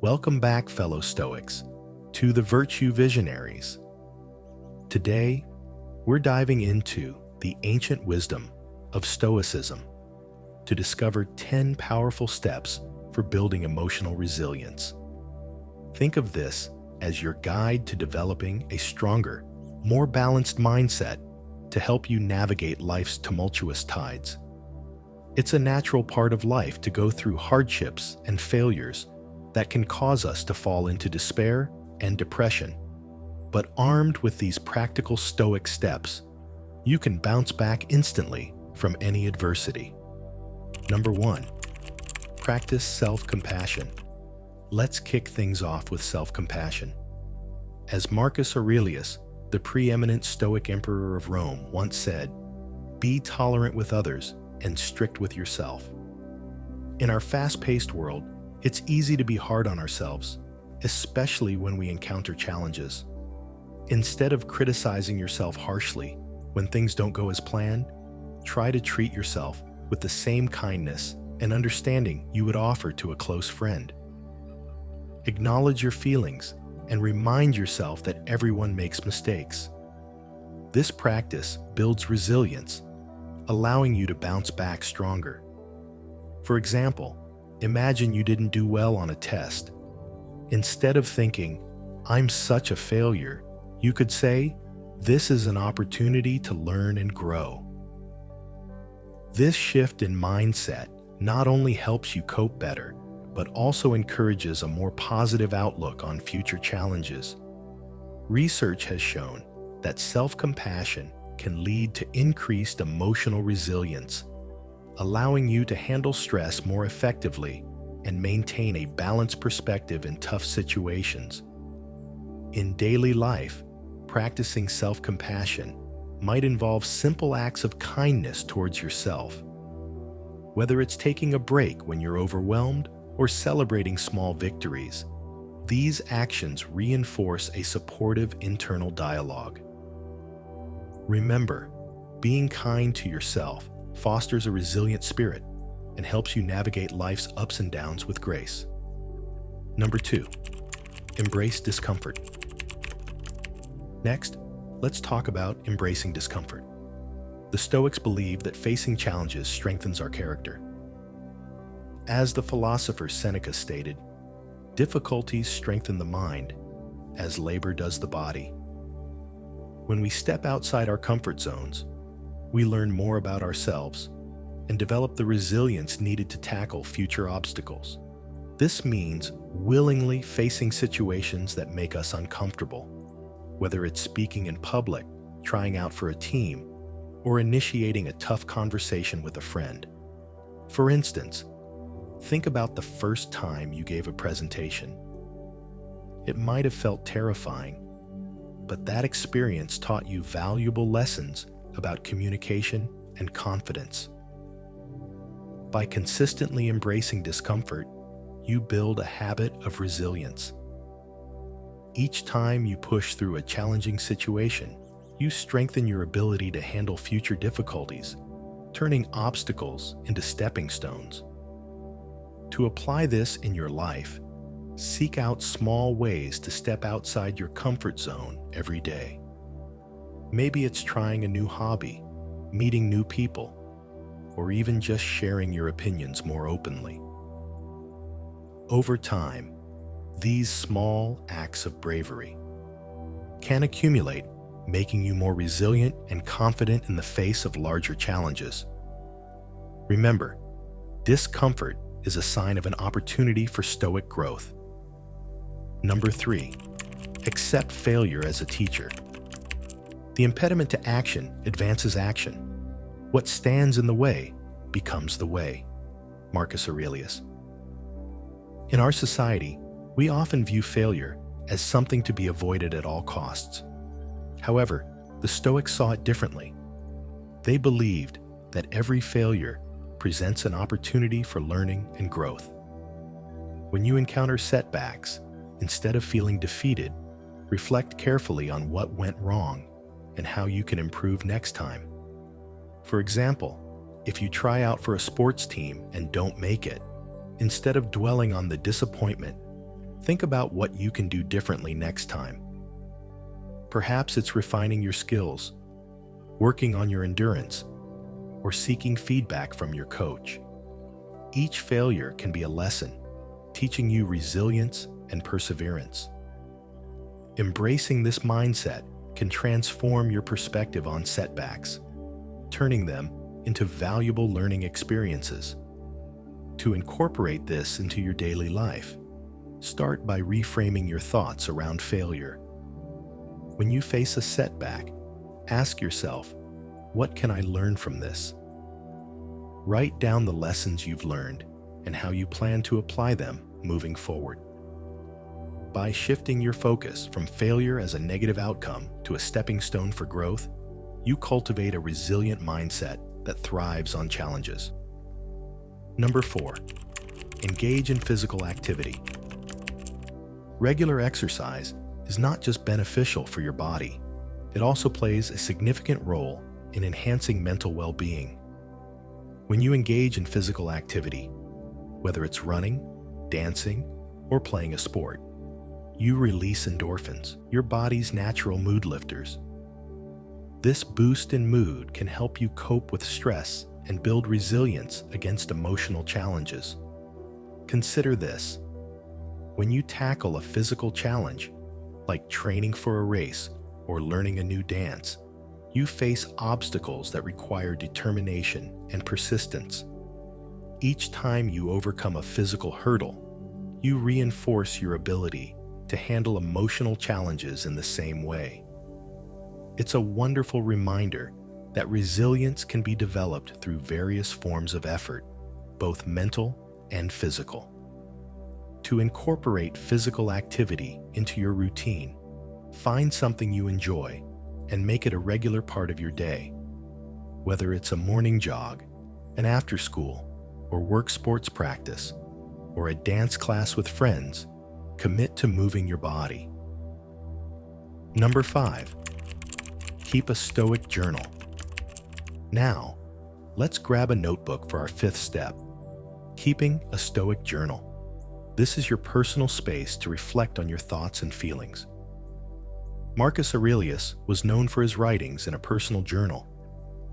Welcome back, fellow Stoics, to the Virtue Visionaries. Today, we're diving into the ancient wisdom of Stoicism to discover 10 powerful steps for building emotional resilience. Think of this as your guide to developing a stronger, more balanced mindset to help you navigate life's tumultuous tides. It's a natural part of life to go through hardships and failures that can cause us to fall into despair and depression. But armed with these practical Stoic steps, you can bounce back instantly from any adversity. Number 1, practice self-compassion. Let's kick things off with self-compassion. As Marcus Aurelius, the preeminent Stoic emperor of Rome, once said, "Be tolerant with others and strict with yourself." In our fast-paced world, it's easy to be hard on ourselves, especially when we encounter challenges. Instead of criticizing yourself harshly when things don't go as planned, try to treat yourself with the same kindness and understanding you would offer to a close friend. Acknowledge your feelings and remind yourself that everyone makes mistakes. This practice builds resilience, allowing you to bounce back stronger. For example, imagine you didn't do well on a test. Instead of thinking, "I'm such a failure," you could say, "This is an opportunity to learn and grow." This shift in mindset not only helps you cope better, but also encourages a more positive outlook on future challenges. Research has shown that self-compassion can lead to increased emotional resilience, allowing you to handle stress more effectively and maintain a balanced perspective in tough situations. In daily life, practicing self-compassion might involve simple acts of kindness towards yourself. Whether it's taking a break when you're overwhelmed or celebrating small victories, these actions reinforce a supportive internal dialogue. Remember, being kind to yourself fosters a resilient spirit and helps you navigate life's ups and downs with grace. Number 2, embrace discomfort. Next, let's talk about embracing discomfort. The Stoics believe that facing challenges strengthens our character. As the philosopher Seneca stated, "Difficulties strengthen the mind, as labor does the body." When we step outside our comfort zones, we learn more about ourselves and develop the resilience needed to tackle future obstacles. This means willingly facing situations that make us uncomfortable, whether it's speaking in public, trying out for a team, or initiating a tough conversation with a friend. For instance, think about the first time you gave a presentation. It might have felt terrifying, but that experience taught you valuable lessons about communication and confidence. By consistently embracing discomfort, you build a habit of resilience. Each time you push through a challenging situation, you strengthen your ability to handle future difficulties, turning obstacles into stepping stones. To apply this in your life, seek out small ways to step outside your comfort zone every day. Maybe it's trying a new hobby, meeting new people, or even just sharing your opinions more openly. Over time, these small acts of bravery can accumulate, making you more resilient and confident in the face of larger challenges. Remember, discomfort is a sign of an opportunity for Stoic growth. Number 3, accept failure as a teacher. The impediment to action advances action. What stands in the way becomes the way. Marcus Aurelius. In our society, we often view failure as something to be avoided at all costs. However, the Stoics saw it differently. They believed that every failure presents an opportunity for learning and growth. When you encounter setbacks, instead of feeling defeated, reflect carefully on what went wrong and how you can improve next time. For example, if you try out for a sports team and don't make it, instead of dwelling on the disappointment, Think about what you can do differently next time. Perhaps it's refining your skills, working on your endurance, or seeking feedback from your coach. Each failure can be a lesson, teaching you resilience and perseverance. Embracing this mindset can transform your perspective on setbacks, turning them into valuable learning experiences. To incorporate this into your daily life, start by reframing your thoughts around failure. When you face a setback, ask yourself, what can I learn from this? Write down the lessons you've learned and how you plan to apply them moving forward. By shifting your focus from failure as a negative outcome to a stepping stone for growth, you cultivate a resilient mindset that thrives on challenges. Number 4, engage in physical activity. Regular exercise is not just beneficial for your body, it also plays a significant role in enhancing mental well-being. When you engage in physical activity, whether it's running, dancing, or playing a sport, you release endorphins, your body's natural mood lifters. This boost in mood can help you cope with stress and build resilience against emotional challenges. Consider this. When you tackle a physical challenge, like training for a race or learning a new dance, you face obstacles that require determination and persistence. Each time you overcome a physical hurdle, you reinforce your ability to handle emotional challenges in the same way. It's a wonderful reminder that resilience can be developed through various forms of effort, both mental and physical. To incorporate physical activity into your routine, find something you enjoy and make it a regular part of your day. Whether it's a morning jog, an after-school or work sports practice, or a dance class with friends, commit to moving your body. Number 5, keep a Stoic journal. Now, let's grab a notebook for our 5th step, keeping a Stoic journal. This is your personal space to reflect on your thoughts and feelings. Marcus Aurelius was known for his writings in a personal journal,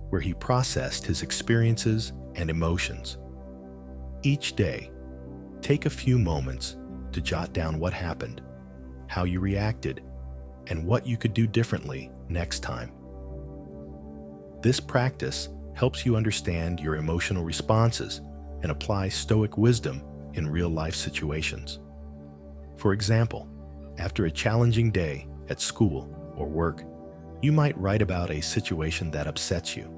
where he processed his experiences and emotions. Each day, take a few moments to jot down what happened, how you reacted, and what you could do differently next time. This practice helps you understand your emotional responses and apply Stoic wisdom in real-life situations. For example, after a challenging day at school or work, you might write about a situation that upsets you.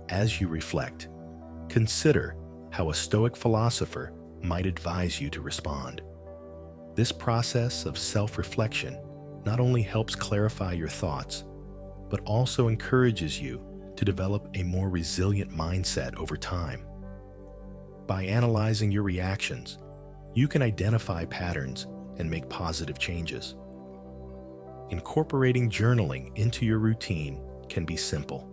As you reflect, consider how a Stoic philosopher might advise you to respond. This process of self-reflection not only helps clarify your thoughts, but also encourages you to develop a more resilient mindset over time. By analyzing your reactions, you can identify patterns and make positive changes. Incorporating journaling into your routine can be simple.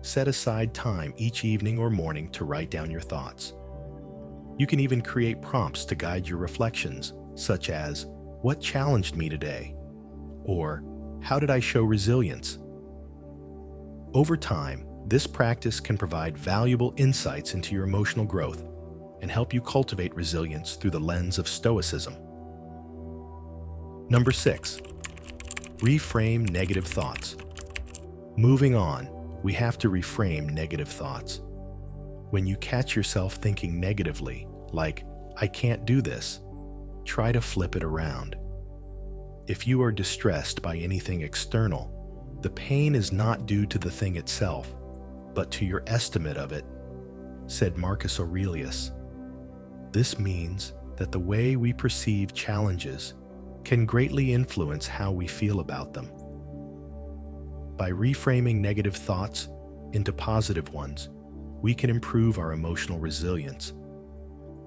Set aside time each evening or morning to write down your thoughts. You can even create prompts to guide your reflections, such as, "What challenged me today?" or "How did I show resilience?" Over time, this practice can provide valuable insights into your emotional growth and help you cultivate resilience through the lens of Stoicism. Number 6, reframe negative thoughts. Moving on, we have to reframe negative thoughts. When you catch yourself thinking negatively, like, "I can't do this," try to flip it around. If you are distressed by anything external, the pain is not due to the thing itself, but to your estimate of it, said Marcus Aurelius. This means that the way we perceive challenges can greatly influence how we feel about them. By reframing negative thoughts into positive ones, we can improve our emotional resilience.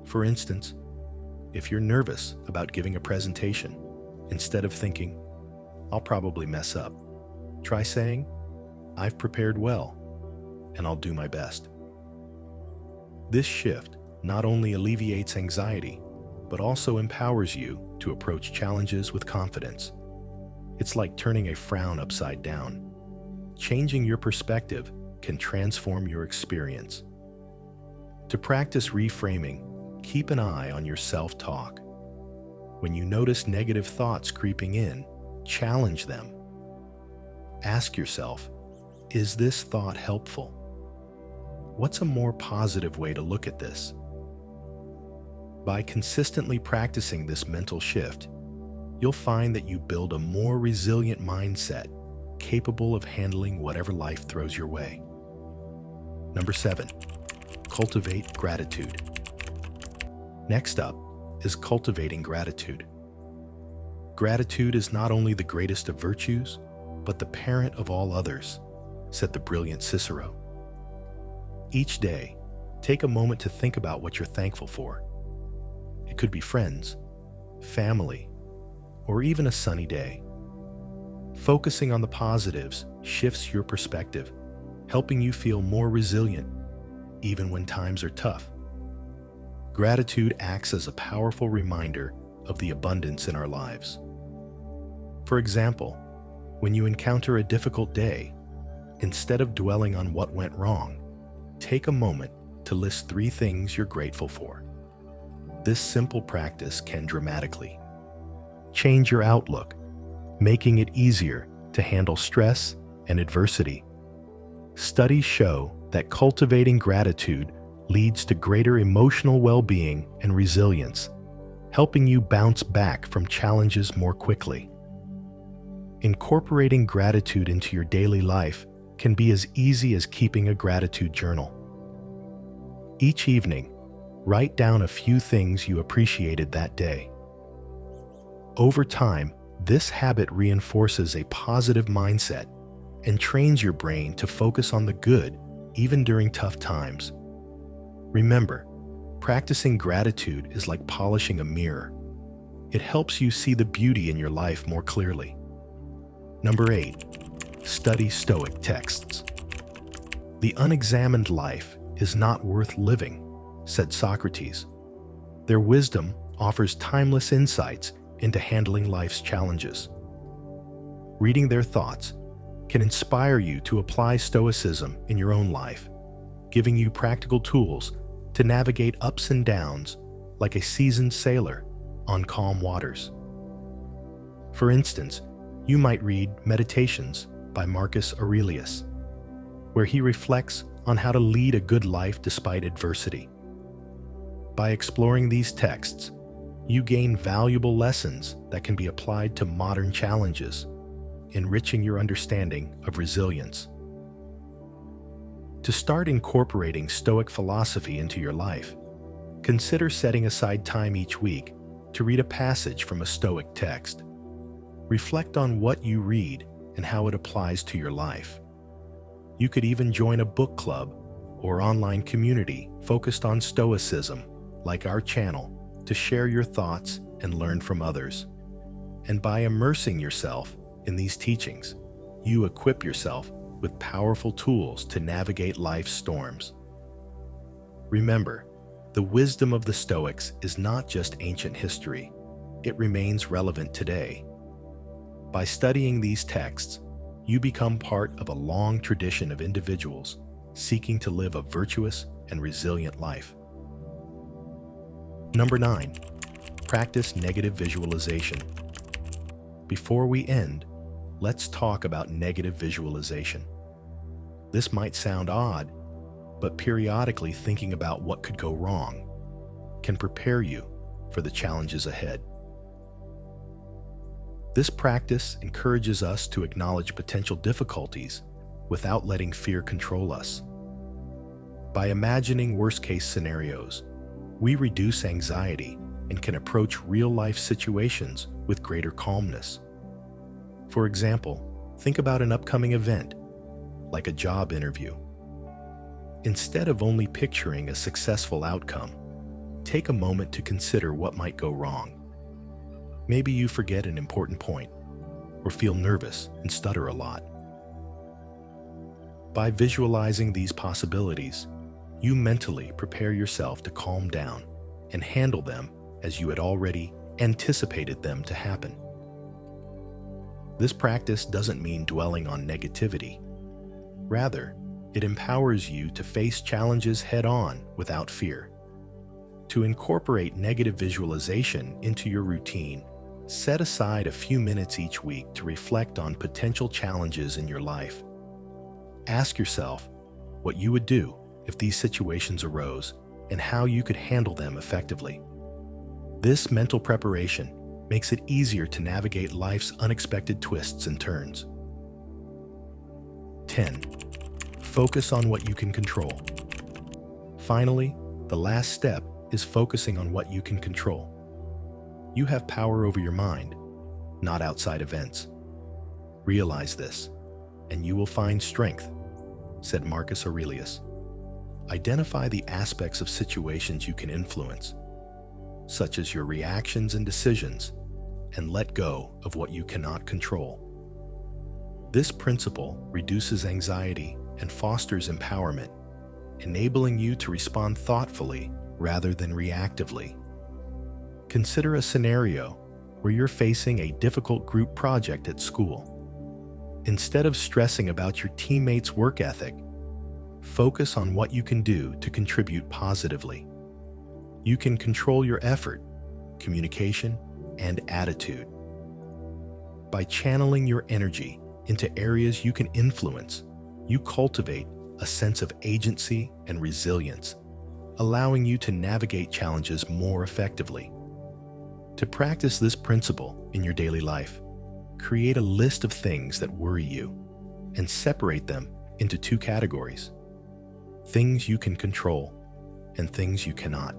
For instance, if you're nervous about giving a presentation, instead of thinking, "I'll probably mess up," try saying, "I've prepared well, and I'll do my best." This shift not only alleviates anxiety, but also empowers you to approach challenges with confidence. It's like turning a frown upside down. Changing your perspective can transform your experience. To practice reframing, keep an eye on your self-talk. When you notice negative thoughts creeping in, challenge them. Ask yourself, is this thought helpful? What's a more positive way to look at this? By consistently practicing this mental shift, you'll find that you build a more resilient mindset, capable of handling whatever life throws your way. Number 7, cultivate gratitude. Next up is cultivating gratitude. Gratitude is not only the greatest of virtues, but the parent of all others, said the brilliant Cicero. Each day, take a moment to think about what you're thankful for. It could be friends, family, or even a sunny day. Focusing on the positives shifts your perspective, helping you feel more resilient, even when times are tough. Gratitude acts as a powerful reminder of the abundance in our lives. For example, when you encounter a difficult day, instead of dwelling on what went wrong, take a moment to list 3 things you're grateful for. This simple practice can dramatically change your outlook, making it easier to handle stress and adversity. Studies show that cultivating gratitude leads to greater emotional well-being and resilience, helping you bounce back from challenges more quickly. Incorporating gratitude into your daily life can be as easy as keeping a gratitude journal. Each evening, write down a few things you appreciated that day. Over time, this habit reinforces a positive mindset and trains your brain to focus on the good even during tough times. Remember, practicing gratitude is like polishing a mirror. It helps you see the beauty in your life more clearly. Number 8, study Stoic texts. The unexamined life is not worth living, said Socrates. Their wisdom offers timeless insights into handling life's challenges. Reading their thoughts can inspire you to apply Stoicism in your own life, giving you practical tools to navigate ups and downs like a seasoned sailor on calm waters. For instance, you might read Meditations by Marcus Aurelius, where he reflects on how to lead a good life despite adversity. By exploring these texts, you gain valuable lessons that can be applied to modern challenges, enriching your understanding of resilience. To start incorporating Stoic philosophy into your life, consider setting aside time each week to read a passage from a Stoic text. Reflect on what you read and how it applies to your life. You could even join a book club or online community focused on Stoicism, like our channel, to share your thoughts and learn from others. And by immersing yourself in these teachings, you equip yourself with powerful tools to navigate life's storms. Remember, the wisdom of the Stoics is not just ancient history, it remains relevant today. By studying these texts, you become part of a long tradition of individuals seeking to live a virtuous and resilient life. Number 9, practice negative visualization. Before we end, let's talk about negative visualization. This might sound odd, but periodically thinking about what could go wrong can prepare you for the challenges ahead. This practice encourages us to acknowledge potential difficulties without letting fear control us. By imagining worst-case scenarios, we reduce anxiety and can approach real-life situations with greater calmness. For example, think about an upcoming event, like a job interview. Instead of only picturing a successful outcome, take a moment to consider what might go wrong. Maybe you forget an important point, or feel nervous and stutter a lot. By visualizing these possibilities, you mentally prepare yourself to calm down and handle them as you had already anticipated them to happen. This practice doesn't mean dwelling on negativity. Rather, it empowers you to face challenges head-on without fear. To incorporate negative visualization into your routine, set aside a few minutes each week to reflect on potential challenges in your life. Ask yourself what you would do if these situations arose and how you could handle them effectively. This mental preparation makes it easier to navigate life's unexpected twists and turns. 10. Focus on what you can control. Finally, the last step is focusing on what you can control. You have power over your mind, not outside events. Realize this, and you will find strength, said Marcus Aurelius. Identify the aspects of situations you can influence, such as your reactions and decisions, and let go of what you cannot control. This principle reduces anxiety and fosters empowerment, enabling you to respond thoughtfully rather than reactively. Consider a scenario where you're facing a difficult group project at school. Instead of stressing about your teammates' work ethic, focus on what you can do to contribute positively. You can control your effort, communication, and attitude. By channeling your energy into areas you can influence, you cultivate a sense of agency and resilience, allowing you to navigate challenges more effectively. To practice this principle in your daily life, create a list of things that worry you and separate them into two categories: things you can control and things you cannot.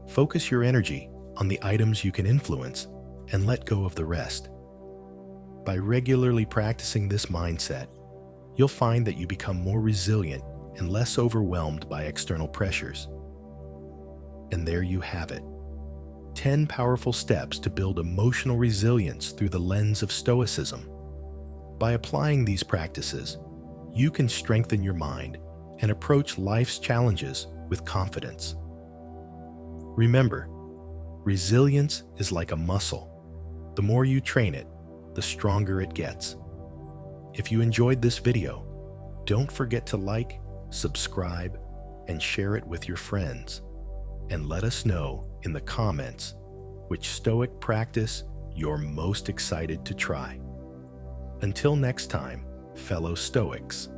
Focus your energy on the items you can influence and let go of the rest. By regularly practicing this mindset, you'll find that you become more resilient and less overwhelmed by external pressures. And there you have it. 10 powerful steps to build emotional resilience through the lens of Stoicism. By applying these practices, you can strengthen your mind and approach life's challenges with confidence. Remember, resilience is like a muscle. The more you train it, the stronger it gets. If you enjoyed this video, don't forget to like, subscribe, and share it with your friends. And let us know in the comments which Stoic practice you're most excited to try. Until next time, fellow Stoics.